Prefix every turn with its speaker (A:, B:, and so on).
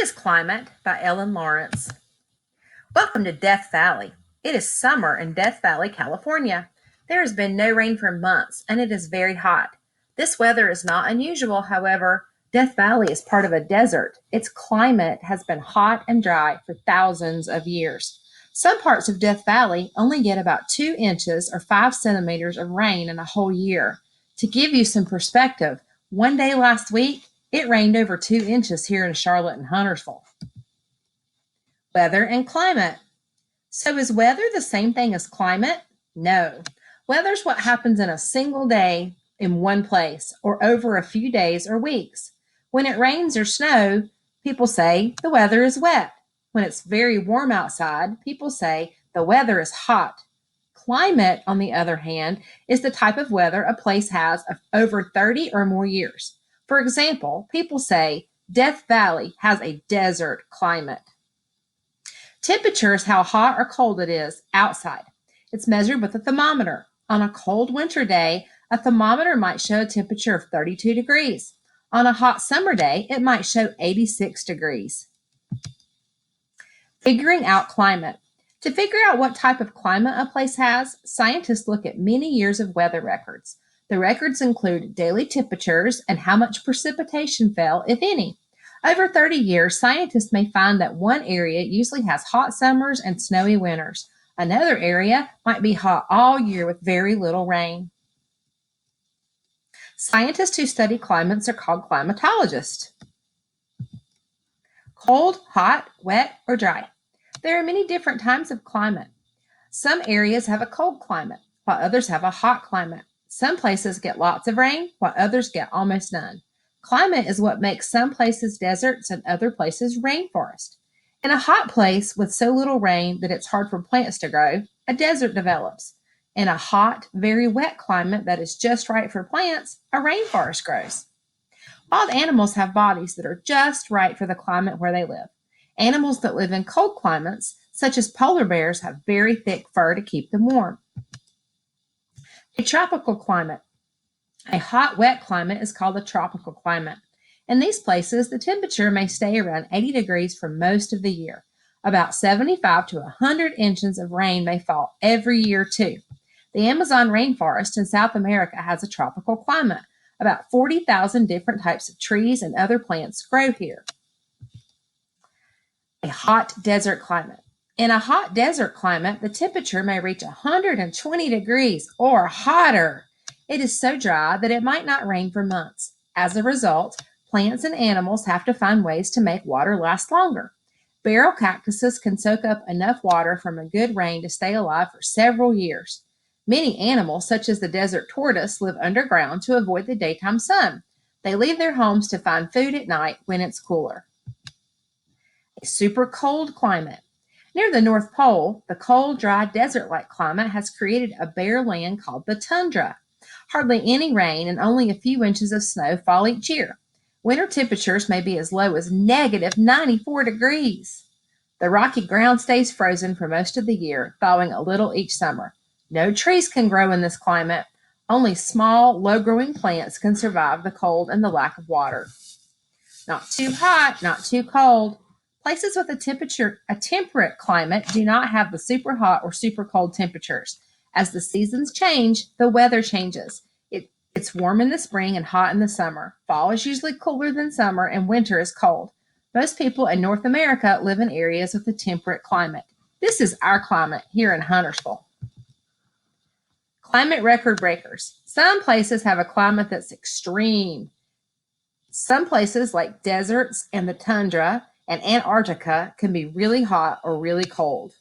A: is Climate by Ellen Lawrence. Welcome to Death Valley. It is summer in Death Valley, California. There has been no rain for months and it is very hot. This weather is not unusual, however. Death Valley is part of a desert. Its climate has been hot and dry for thousands of years. Some parts of Death Valley only get about 2 inches or 5 centimeters of rain in a whole year. To give you some perspective, one day last week, it rained over 2 inches here in Charlotte and Huntersville. Weather and climate. So is weather the same thing as climate? No. Weather's what happens in a single day in one place or over a few days or weeks. When it rains or snows, people say the weather is wet. When it's very warm outside, people say the weather is hot. Climate, on the other hand, is the type of weather a place has over 30 or more years. For example, people say Death Valley has a desert climate. Temperature is how hot or cold it is outside. It's measured with a thermometer. On a cold winter day, a thermometer might show a temperature of 32 degrees. On a hot summer day, it might show 86 degrees. Figuring out climate. To figure out what type of climate a place has, scientists look at many years of weather records. The records include daily temperatures and how much precipitation fell, if any. Over 30 years, scientists may find that one area usually has hot summers and snowy winters. Another area might be hot all year with very little rain. Scientists who study climates are called climatologists. Cold, hot, wet, or dry. There are many different types of climate. Some areas have a cold climate, while others have a hot climate. Some places get lots of rain, while others get almost none. Climate is what makes some places deserts and other places rainforest. In a hot place with so little rain that it's hard for plants to grow, a desert develops. In a hot, very wet climate that is just right for plants, a rainforest grows. Wild animals have bodies that are just right for the climate where they live. Animals that live in cold climates, such as polar bears, have very thick fur to keep them warm. A tropical climate. A hot, wet climate is called a tropical climate. In these places, the temperature may stay around 80 degrees for most of the year. About 75 to 100 inches of rain may fall every year, too. The Amazon rainforest in South America has a tropical climate. About 40,000 different types of trees and other plants grow here. A hot desert climate. In a hot desert climate, the temperature may reach 120 degrees or hotter. It is so dry that it might not rain for months. As a result, plants and animals have to find ways to make water last longer. Barrel cactuses can soak up enough water from a good rain to stay alive for several years. Many animals, such as the desert tortoise, live underground to avoid the daytime sun. They leave their homes to find food at night when it's cooler. A super cold climate. Near the North Pole, the cold, dry, desert-like climate has created a bare land called the tundra. Hardly any rain and only a few inches of snow fall each year. Winter temperatures may be as low as negative 94 degrees. The rocky ground stays frozen for most of the year, thawing a little each summer. No trees can grow in this climate. Only small, low-growing plants can survive the cold and the lack of water. Not too hot, not too cold. Places with a temperate climate do not have the super hot or super cold temperatures. As the seasons change, the weather changes. It's warm in the spring and hot in the summer. Fall is usually cooler than summer and winter is cold. Most people in North America live in areas with a temperate climate. This is our climate here in Huntersville. Climate record breakers. Some places have a climate that's extreme. Some places like deserts and the tundra and Antarctica can be really hot or really cold.